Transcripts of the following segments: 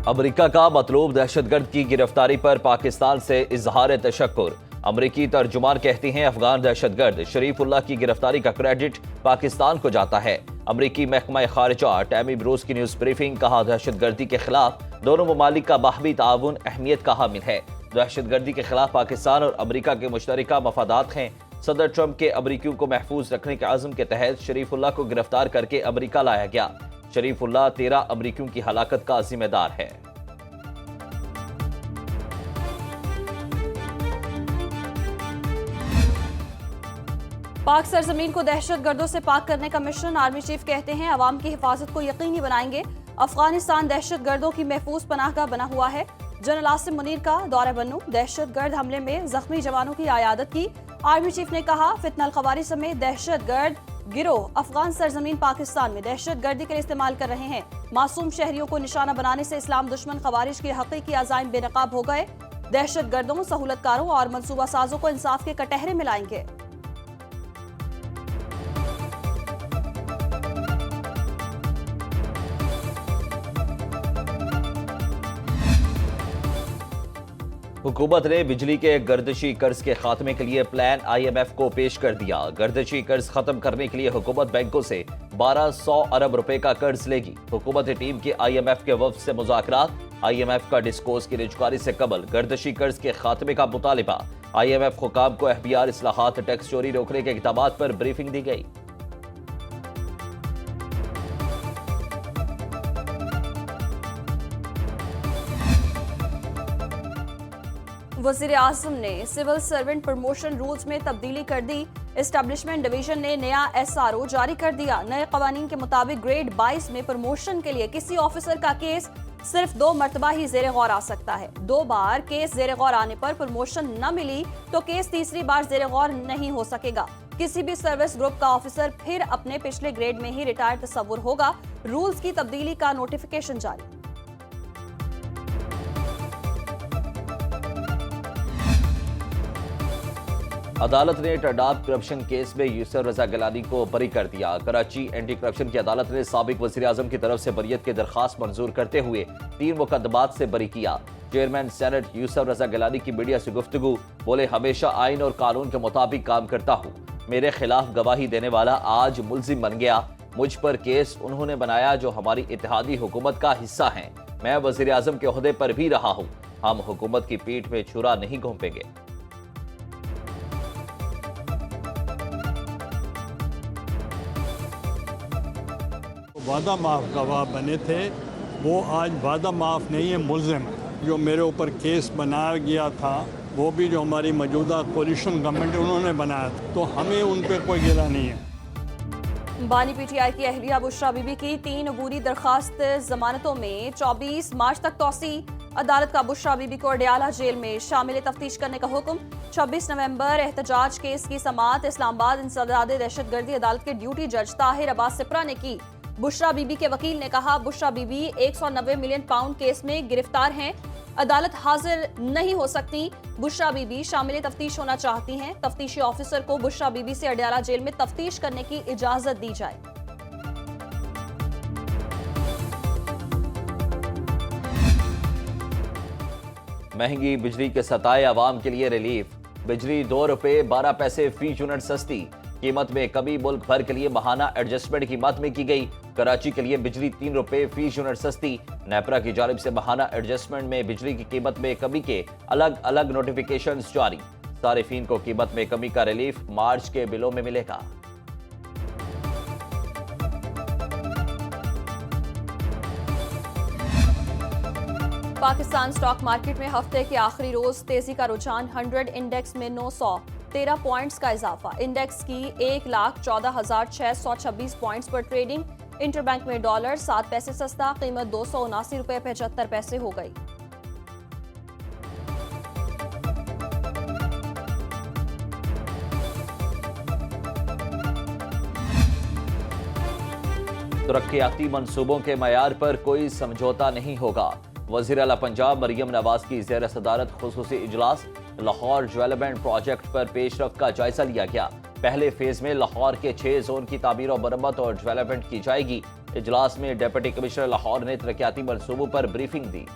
America का मतलूब दहशतगर्द की गिरफ्तारी पर पाकिस्तान से इजहार तशक्कुर। अमेरिकी तर्जुमान कहते हैं अफगान दहशतगर्द शरीफुल्लाह की गिरफ्तारी का क्रेडिट पाकिस्तान को जाता है। अमेरिकी महकमा खारिजा टैमी ब्रूस की न्यूज ब्रीफिंग, कहा दहशतगर्दी के खिलाफ दोनों ममालिक का बाहमी ताउन अहमियत का हामिल है। दहशतगर्दी के खिलाफ पाकिस्तान और अमेरिका के मुश्तरका मफादात हैं। सदर ट्रंप के अमेरिकियों को महफूज रखने के आज़म के तहत शरीफुल्लाह को गिरफ्तार करके अमेरिका लाया गया। शरीफुल्लाह 13 अमेरिकियों की हलाकत का जिम्मेदार है। पाक सरजमीन को दहशतगर्दों से पाक करने का मिशन, आर्मी चीफ कहते हैं अवाम की हिफाजत को यकीनी बनाएंगे। अफगानिस्तान दहशतगर्दों की महफूज पनाहगाह बना हुआ है। जनरल आसिम मुनीर का दौरा बन्नू, दहशतगर्द हमले में जख्मी जवानों की आयादत की। आर्मी चीफ ने कहा फितनल खवारी समेत दहशतगर्द गिरोह अफगान सरजमीन पाकिस्तान में दहशतगर्दी के लिए इस्तेमाल कर रहे हैं। मासूम शहरियों को निशाना बनाने से इस्लाम दुश्मन खवारिज के हकीकी अज़ाइम बेनकाब हो गए। दहशतगर्दों, सहूलतकारों और मनसूबा साजों को इंसाफ के कटहरे में लाएंगे। हुकूमत ने बिजली के गर्दिशी कर्ज के खात्मे के लिए प्लान IMF को पेश कर दिया। गर्दिशी कर्ज खत्म करने के लिए हुकूमत बैंकों से 1200 अरब रुपए का कर्ज लेगी। हुकूमत टीम के IMF के वफ्द से मुज़ाकरात। IMF का डिस्कोर्स की निजकारी से कबल गर्दिशी कर्ज के खात्मे का मुतालिबा। IMF हुकाम को FBR इस्लाहात, टैक्स चोरी रोकने के इक़दामात पर ब्रीफिंग दी गई। वज़ीर आज़म ने सिविल सर्वेंट प्रमोशन रूल्स में तब्दीली कर दी। एस्टैब्लिशमेंट डिवीजन ने नया SRO जारी कर दिया। नए कवानीन के मुताबिक ग्रेड 22 में प्रमोशन के लिए किसी ऑफिसर का केस सिर्फ 2 मरतबा ही ज़ेरे गौर आ सकता है। 2 बार केस ज़ेरे गौर आने पर प्रमोशन न मिली तो केस तीसरी बार ज़ेरे गौर नहीं हो सकेगा। किसी भी सर्विस ग्रुप का ऑफिसर फिर अपने पिछले ग्रेड में ही रिटायर तस्वुर होगा। रूल्स की तब्दीली का नोटिफिकेशन जारी। अदालत ने टर्डाब करप्शन केस में यूसुफ रजा गिलानी को बरी कर दिया। कराची एंटी करप्शन की अदालत ने साबिक वज़ीर आज़म की तरफ से बरियत की दरखास्त मंजूर करते हुए 3 मुकदमात से बरी किया। चेयरमैन सेनेट यूसुफ रजा गिलानी की मीडिया से गुफ्तगू, बोले हमेशा आइन और कानून के मुताबिक काम करता हूँ। मेरे खिलाफ गवाही देने वाला आज मुल्जिम बन गया। मुझ पर केस उन्होंने बनाया जो हमारी इत्तेहादी हुकूमत का हिस्सा है। मैं वज़ीर आज़म के ओहदे पर भी रहा हूँ। हम हुकूमत की पीठ में छुरा नहीं घोंपेंगे। वादा माफ गवाह बने थे, वो आज वादा माफ नहीं है, मुल्जिम है। जो मेरे ऊपर केस बनाया गया था वो भी जो हमारी मौजूदा कोलिशन गवर्नमेंट उन्होंने बनाया था, तो हमें उन पर कोई गिला नहीं है। बानी PTI की अहलिया बुशरा बीबी की 3 अबूरी दरखास्त जमानतों में 24 मार्च तक तौसी। अदालत का बुशरा बीबी को अडयाला जेल में शामिल तफ्तीश करने का हुक्म। 26 नवंबर एहतजाज केस की समाअत इस्लामाबाद इंसदाद दहशतगर्दी अदालत के ड्यूटी जज ताहिर अब्बास सिप्रा ने की। बुशरा बीबी के वकील ने कहा Bushra Bibi 190 million pound case में गिरफ्तार हैं। अदालत हाजिर नहीं हो सकती। बुशरा बीबी शामिल तफ्तीश होना चाहती हैं। तफ्तीशी ऑफिसर को बुशरा बीबी से अडयाला जेल में तफ्तीश करने की इजाजत दी जाए। महंगी बिजली के सताए अवाम के लिए रिलीफ। बिजली 2 रुपए 12 पैसे फी यूनिट सस्ती। कीमत में कमी मुल्क भर के लिए महाना एडजस्टमेंट कीमत में की गई। कराची के लिए बिजली 3 रुपए फी यूनिट सस्ती। नेपरा की जानिब से महाना एडजस्टमेंट में बिजली की कीमत में कमी के अलग अलग नोटिफिकेशंस जारी। सारिफीन को कीमत में कमी का रिलीफ मार्च के बिलों में मिलेगा। पाकिस्तान स्टॉक मार्केट में हफ्ते के आखिरी रोज तेजी का रुझान। 100 इंडेक्स में 913 पॉइंट्स का इजाफा। इंडेक्स की 1,14,626 पॉइंट्स पर ट्रेडिंग। इंटरबैंक में डॉलर 7 पैसे सस्ता, कीमत 279 रुपए 75 पैसे हो गई। तरक्याती मंसूबों के मयार पर कोई समझौता नहीं होगा। वज़ीर आला पंजाब मरियम नवाज की ज़ेर सदारत खुसूसी इजलास। लाहौर डेवलपमेंट प्रोजेक्ट पर पेशरफ्त का जायजा लिया गया। पहले फेज में लाहौर के 6 जोन की तामीर और मरम्मत और डेवलपमेंट की जाएगी। इजलास में डिप्टी कमिश्नर लाहौर ने तरक्याती मंसूबों पर ब्रीफिंग दी।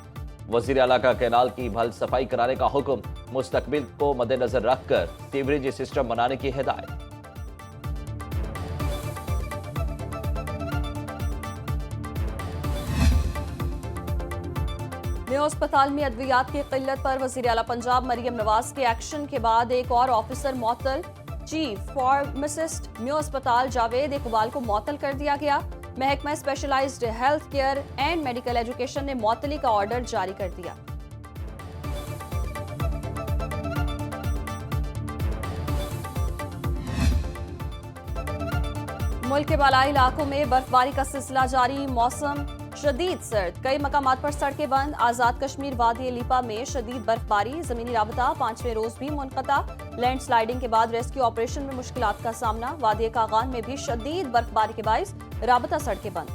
वजीर आला का कैनाल की भल सफाई कराने का हुक्म, मुस्तकबिल को मद्देनजर रखकर सीवरेज सिस्टम बनाने की हिदायत। मेयो अस्पताल में अद्वियात की किल्लत पर वजीर आला पंजाब मरियम नवाज के एक्शन के बाद एक और ऑफिसर मअतल। चीफ फार्मासिस्ट मेयो अस्पताल जावेद इकबाल को मअतल कर दिया गया। महकमा specialised health care and medical education ने मअतली का ऑर्डर जारी कर दिया। मुल्क के बालाई इलाकों में बर्फबारी का सिलसिला जारी। मौसम शदीद सर्द, कई मकामात पर सड़कें बंद। आजाद कश्मीर वादी लिपा में शदीद बर्फबारी, जमीनी राबता 5वें रोज भी मुनक़ता। लैंड स्लाइडिंग के बाद रेस्क्यू ऑपरेशन में मुश्किलात का सामना। वादी कागान में भी शदीद बर्फबारी के बाइस राबता सड़कें बंद।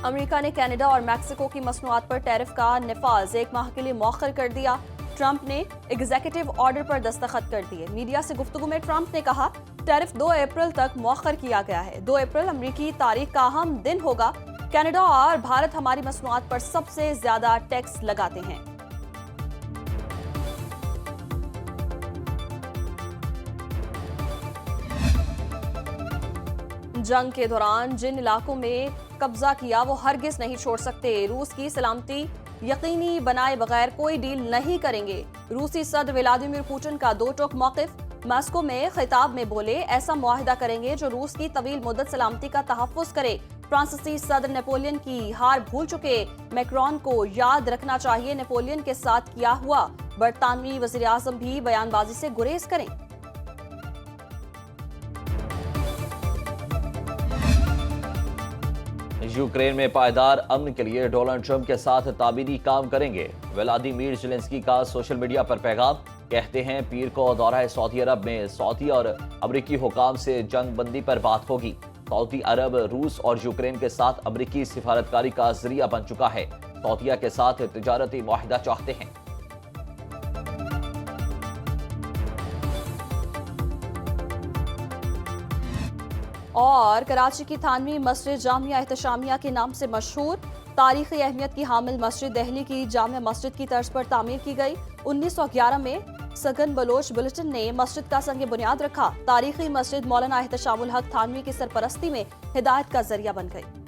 अमेरिका ने कनाडा और मैक्सिको की मसनूआत पर टैरिफ का नफाज 1 माह के लिए मौखर कर दिया। ट्रंप ने एग्जीक्यूटिव ऑर्डर पर दस्तखत कर दिए। मीडिया से गुफ्तगू में ट्रंप ने कहा, टैरिफ 2 अप्रैल तक मौखर किया गया है। 2 अप्रैल अमेरिकी तारीख का अहम दिन होगा। कनाडा और भारत हमारी मसनूआत पर सबसे ज्यादा टैक्स लगाते हैं। जंग के दौरान जिन इलाकों में कब्जा किया वो हरगिज नहीं छोड़ सकते। रूस की सलामती यकीनी बनाए बगैर कोई डील नहीं करेंगे। रूसी सदर व्लादिमीर पुतिन का 2 टोक मौक़िफ़। मास्को में खिताब में बोले, ऐसा मुआहिदा करेंगे जो रूस की तवील मुद्दत सलामती का तहफ़्फ़ुज़ करे। फ्रांसीसी सदर नेपोलियन की हार भूल चुके, मैक्रोन को याद रखना चाहिए नेपोलियन के साथ किया हुआ। बरतानवी वज़ीर आज़म भी बयानबाजी से गुरेज करें। यूक्रेन में पायदार अमन के लिए डोनाल्ड ट्रंप के साथ तामीरी काम करेंगे। व्लादिमीर ज़ेलेंस्की का सोशल मीडिया पर पैगाम, कहते हैं पीर को दौरा सऊदी अरब में सऊदी और अमरीकी हुकाम से जंग बंदी पर बात होगी। सऊदी अरब रूस और यूक्रेन के साथ अमरीकी सिफारतकारी का जरिया बन चुका है। सऊदीया के साथ तिजारती मुआहिदा चाहते हैं। और कराची की थानवी मस्जिद जामिया एहतशामिया के नाम से मशहूर। तारीखी अहमियत की हामिल मस्जिद दिल्ली की जामिया मस्जिद की तर्ज पर तामीर की गई। 1911 में सगन बलोच बुलेटिन ने मस्जिद का संग बुनियाद रखा। तारीखी मस्जिद मौलाना एहतशामुल हक थानवी की सरपरस्ती में हिदायत का जरिया बन गई।